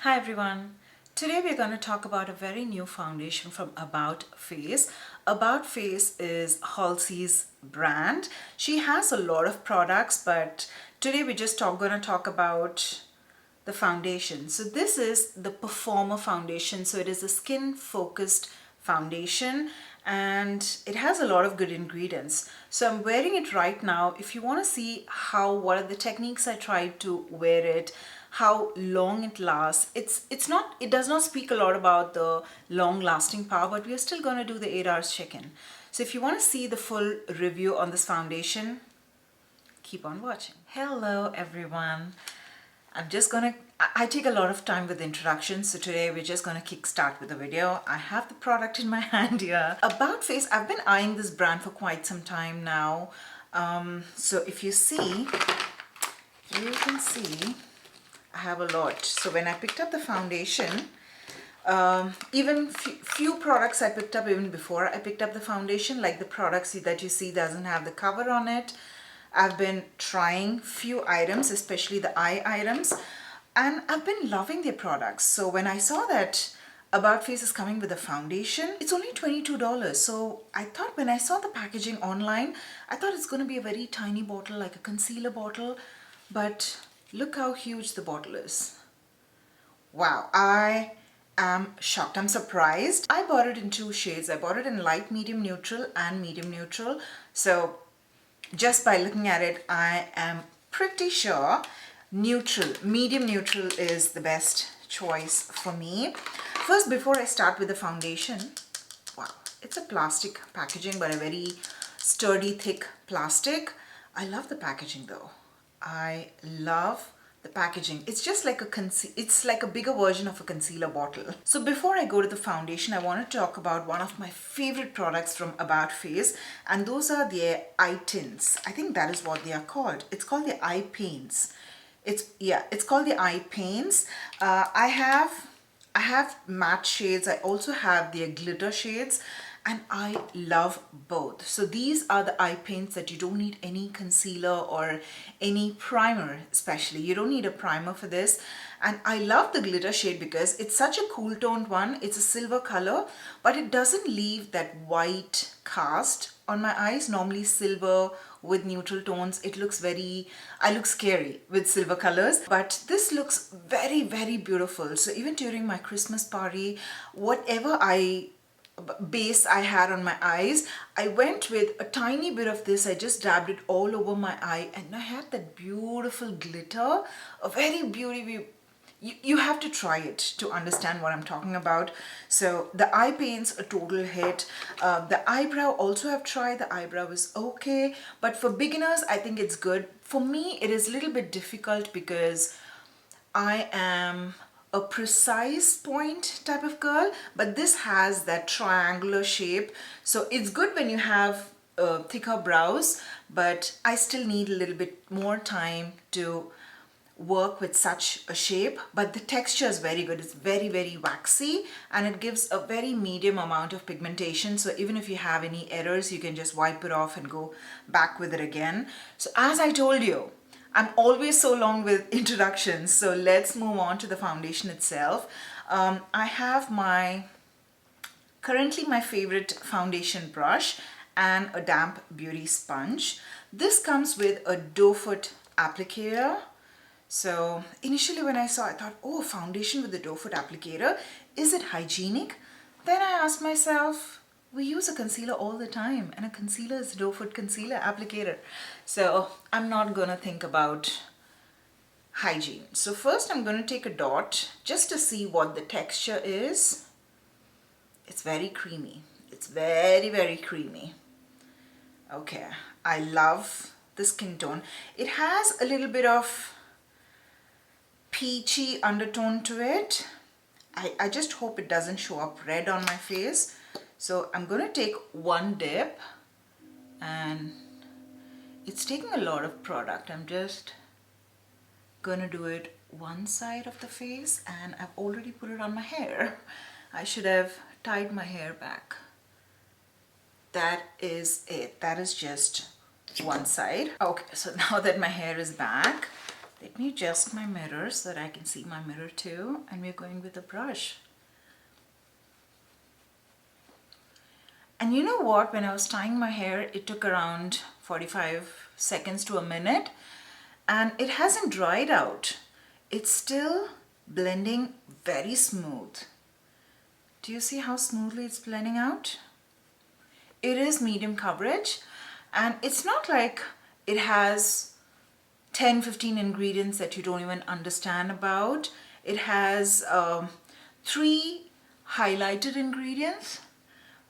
Hi everyone. Today we're going to talk about a very new foundation from About Face. About Face is Halsey's brand. She has a lot of products, but today we're just going to talk about the foundation. So this is the Performer foundation. So it is a skin focused foundation and it has a lot of good ingredients. So I'm wearing it right now. If you want to see what are the techniques I tried to wear it, how long it lasts, it does not speak a lot about the long lasting power, but we are still going to do the 8 hours check-in. So if you want to see the full review on this foundation, keep on watching. Hello everyone. I take a lot of time with introductions, so today we're just gonna kickstart with the video. I have the product in my hand here. About Face, I've been eyeing this brand for quite some time now. So if you see, you can see I have a lot. So when I picked up the foundation, even few products I picked up even before I picked up the foundation, like the products that you see doesn't have the cover on it. I've been trying few items, especially the eye items, and I've been loving their products. So when I saw that About Face is coming with a foundation, it's only $22. So I thought, when I saw the packaging online, I thought it's going to be a very tiny bottle, like a concealer bottle, but look how huge the bottle is. Wow, I am shocked. I'm surprised. I bought it in 2 shades. I bought it in light, medium, neutral and medium neutral. So just by looking at it, I am pretty sure medium neutral is the best choice for me. First, before I start with the foundation, wow, it's a plastic packaging, but a very sturdy, thick plastic. I love the packaging though. I love the packaging. It's just like it's like a bigger version of a concealer bottle. So before I go to the foundation, I want to talk about one of my favorite products from About Face, and those are their eye tints. I think that is what they are called. It's called the eye paints. It's called the eye paints. I have matte shades. I also have their glitter shades, and I love both. So these are the eye paints that you don't need any concealer or any primer, especially. You don't need a primer for this. And I love the glitter shade because it's such a cool toned one. It's a silver color, but it doesn't leave that white cast on my eyes. Normally silver with neutral tones, I look scary with silver colors, but this looks very, very beautiful. So even during my Christmas party, whatever base I had on my eyes, I went with a tiny bit of this. I just dabbed it all over my eye and I had that beautiful glitter, a very beautiful. You have to try it to understand what I'm talking about. So the eye paint's a total hit. The eyebrow also I've tried. The eyebrow is okay, but for beginners I think it's good. For me it is a little bit difficult because I am a precise point type of girl, but this has that triangular shape. So it's good when you have thicker brows, but I still need a little bit more time to work with such a shape. But the texture is very good. It's very, very waxy and it gives a very medium amount of pigmentation. So even if you have any errors, you can just wipe it off and go back with it again. So as I told you, I'm always so long with introductions, so let's move on to the foundation itself. I have currently my favorite foundation brush and a damp beauty sponge. This comes with a doe foot applicator. So initially when I saw, I thought, oh, foundation with the doe foot applicator, is it hygienic? Then I asked myself, we use a concealer all the time, and a concealer is a doe foot concealer applicator. So I'm not gonna think about hygiene. So first I'm gonna take a dot just to see what the texture is. It's very creamy. It's very, very creamy. Okay, I love the skin tone. It has a little bit of peachy undertone to it. I just hope it doesn't show up red on my face. So I'm going to take one dip, and it's taking a lot of product. I'm just going to do it one side of the face, and I've already put it on my hair. I should have tied my hair back. That is it. That is just one side. Okay, so now that my hair is back, Let me adjust my mirror so that I can see my mirror too. And we're going with a brush. And you know what? When I was tying my hair, it took around 45 seconds to a minute. And it hasn't dried out. It's still blending very smooth. Do you see how smoothly it's blending out? It is medium coverage, and it's not like it has 10-15 ingredients that you don't even understand about. It has 3 highlighted ingredients,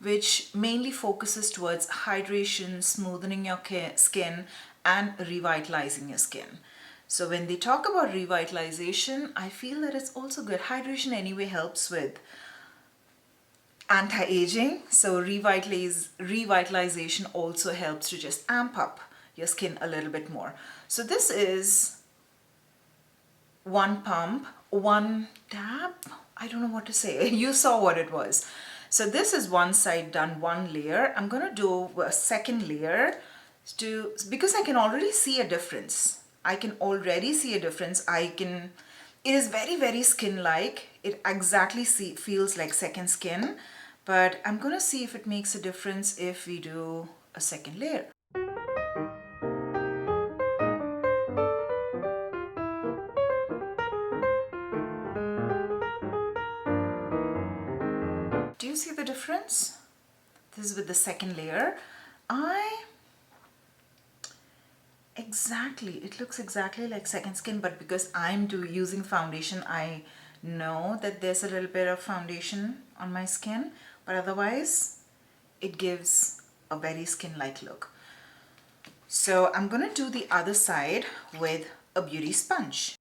which mainly focuses towards hydration, smoothening your skin, and revitalizing your skin. So when they talk about revitalization, I feel that it's also good. Hydration anyway helps with anti-aging, so revitalization also helps to just amp up your skin a little bit more. So this is one pump, one dab, I don't know what to say. You saw what it was. So this is one side done, one layer. I'm gonna do a second layer because I can already see a difference. It is very, very skin-like. It exactly feels like second skin, but I'm gonna see if it makes a difference if we do a second layer. Do you see the difference? This is with the second layer. It looks exactly like second skin, but because I'm using foundation, I know that there's a little bit of foundation on my skin, but otherwise it gives a very skin-like look. So I'm gonna do the other side with a beauty sponge.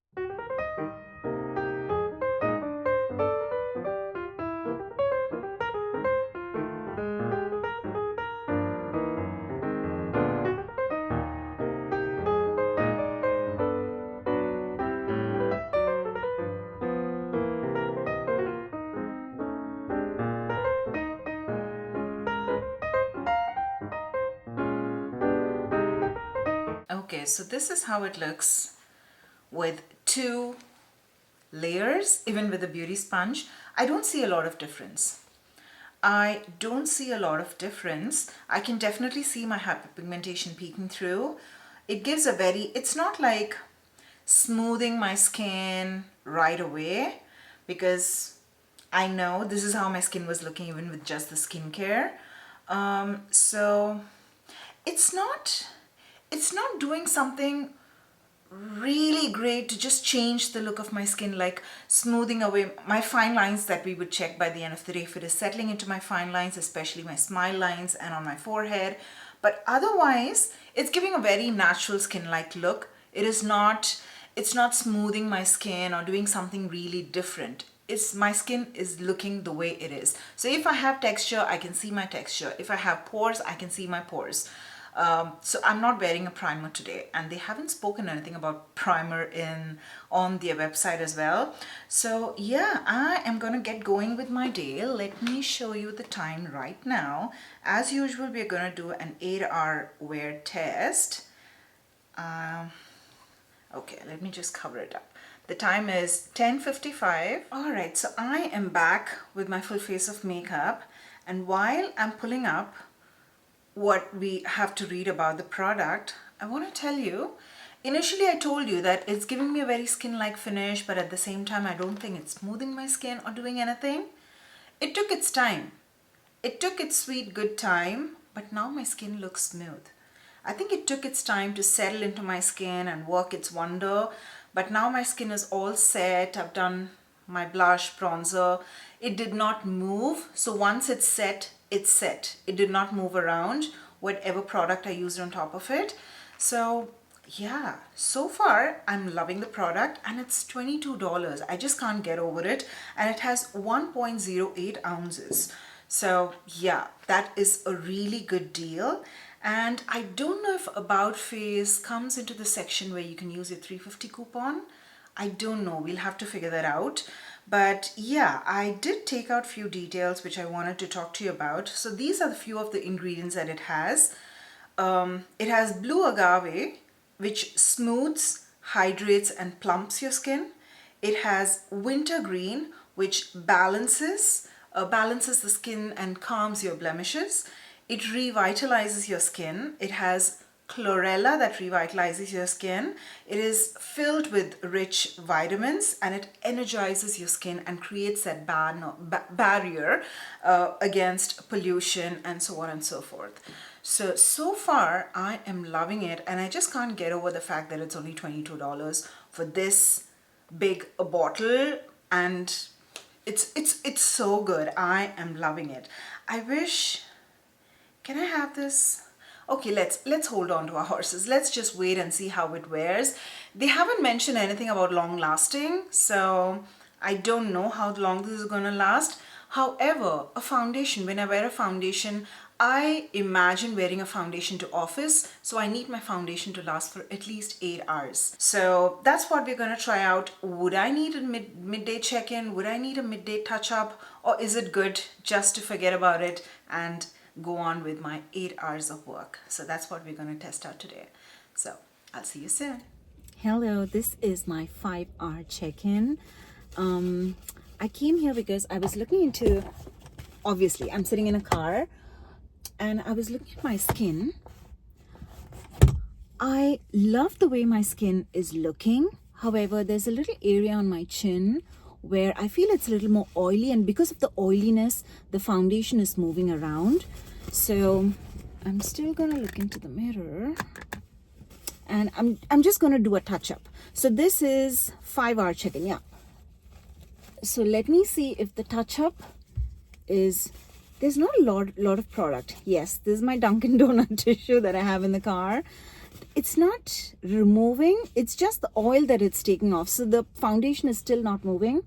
Okay, so this is how it looks with 2 layers, even with the beauty sponge. I don't see a lot of difference. I can definitely see my hyperpigmentation peeking through. It gives it's not like smoothing my skin right away, because I know this is how my skin was looking even with just the skincare. So it's not doing something really great to just change the look of my skin, like smoothing away my fine lines that we would check by the end of the day, if it is settling into my fine lines, especially my smile lines and on my forehead. But otherwise, it's giving a very natural skin-like look. It's not smoothing my skin or doing something really different. My skin is looking the way it is. So if I have texture, I can see my texture. If I have pores, I can see my pores. So I'm not wearing a primer today, and they haven't spoken anything about primer on their website as well. So yeah, I am gonna get going with my day. Let me show you the time right now. As usual, we're gonna do an 8-hour wear test. Okay, let me just cover it up. The time is 10:55. All right, so I am back with my full face of makeup, and while I'm pulling up what we have to read about the product, I want to tell you, initially I told you that it's giving me a very skin-like finish, but at the same time I don't think it's smoothing my skin or doing anything. It took its time. It took its sweet good time, but now my skin looks smooth. I think it took its time to settle into my skin and work its wonder, but now my skin is all set. I've done my blush, bronzer. It did not move, so once it's set, it's set. It did not move around, whatever product I used on top of it. So yeah, so far I'm loving the product, and it's $22. I just can't get over it, and it has 1.08 ounces. So yeah, that is a really good deal. And I don't know if About Face comes into the section where you can use your 350 coupon. I don't know, we'll have to figure that out. But yeah, I did take out few details which I wanted to talk to you about. So these are the few of the ingredients that it has. It has blue agave, which smooths, hydrates and plumps your skin. It has winter green, which balances the skin and calms your blemishes. It revitalizes your skin. It has chlorella that revitalizes your skin. It is filled with rich vitamins, and it energizes your skin and creates that barrier against pollution and so on and so forth. So far I am loving it, and I just can't get over the fact that it's only $22 for this big a bottle, and it's so good. I am loving it. I wish, can I have this? Okay, let's hold on to our horses. Let's just wait and see how it wears. They haven't mentioned anything about long lasting, so I don't know how long this is gonna last. However, a foundation, when I wear a foundation, I imagine wearing a foundation to office, so I need my foundation to last for at least 8 hours. So that's what we're gonna try out. Would I need a midday check-in? Would I need a midday touch-up? Or is it good just to forget about it and go on with my 8 hours of work? So that's what we're gonna test out today. So I'll see you soon. Hello, this is my 5-hour check-in. I came here because I was looking into, obviously, I'm sitting in a car, and I was looking at my skin. I love the way my skin is looking. However, there's a little area on my chin where I feel it's a little more oily, and because of the oiliness, the foundation is moving around. So I'm still gonna look into the mirror, and I'm just gonna do a touch-up. So this is 5-hour check-in, yeah. So let me see if the touch-up is, there's not a lot of product. Yes, this is my Dunkin' Donut tissue that I have in the car. It's not removing, it's just the oil that it's taking off. So the foundation is still not moving.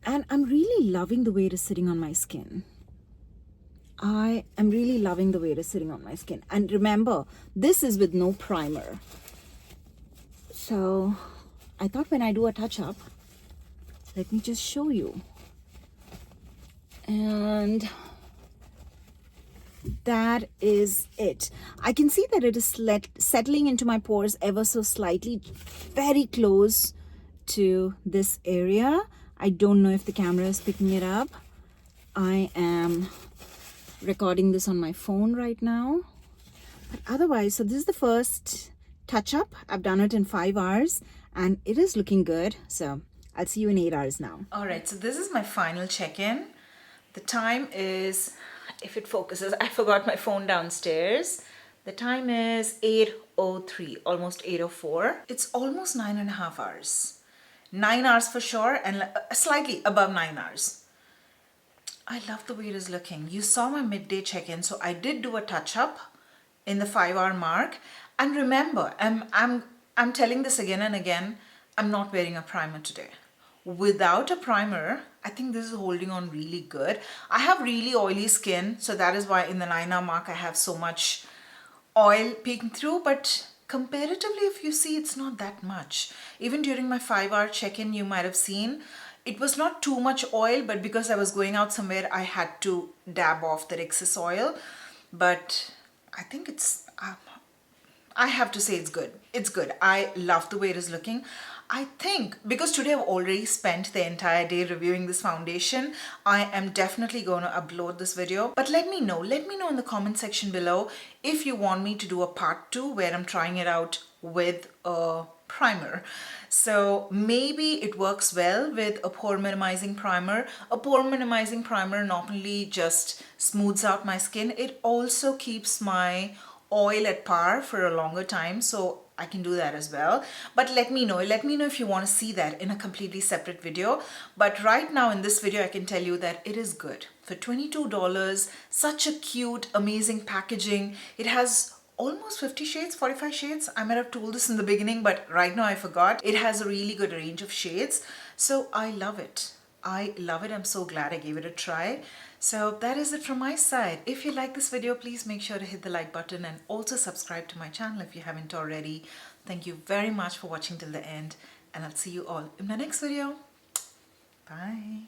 And I'm really loving the way it is sitting on my skin. I am really loving the way it is sitting on my skin. And remember, this is with no primer. So I thought when I do a touch-up, let me just show you. And that is it. I can see that it is settling into my pores ever so slightly, very close to this area. I don't know if the camera is picking it up. I am recording this on my phone right now. But otherwise, so this is the first touch-up. I've done it in 5 hours, and it is looking good. So I'll see you in 8 hours now. All right, so this is my final check-in. The time is, if it focuses, I forgot my phone downstairs. The time is 8:03, almost 8:04. It's almost 9.5 hours. 9 hours for sure, and slightly above 9 hours. I love the way it is looking. You saw my midday check-in, so I did do a touch-up in the 5-hour mark. And remember, I'm telling this again and again, I'm not wearing a primer today. Without a primer, I think this is holding on really good. I have really oily skin, so that is why in the 9-hour mark I have so much oil peeking through, but comparatively, if you see, it's not that much. Even during my 5-hour check-in, you might have seen it was not too much oil, but because I was going out somewhere, I had to dab off that excess oil. But I think it's, I have to say it's good. It's good. I love the way it is looking. I think because today I've already spent the entire day reviewing this foundation, I am definitely going to upload this video. But let me know in the comment section below if you want me to do a part 2 where I'm trying it out with a primer. So maybe it works well with a pore minimizing primer. A pore minimizing primer not only just smooths out my skin, it also keeps my oil at par for a longer time, so I can do that as well. But let me know if you want to see that in a completely separate video. But right now in this video I can tell you that it is good for $22. Such a cute, amazing packaging. It has almost 50 shades, 45 shades. I might have told this in the beginning, but right now I forgot. It has a really good range of shades, so I love it. I love it. I'm so glad I gave it a try. So that is it from my side. If you like this video, please make sure to hit the like button and also subscribe to my channel if you haven't already. Thank you very much for watching till the end, and I'll see you all in my next video. Bye.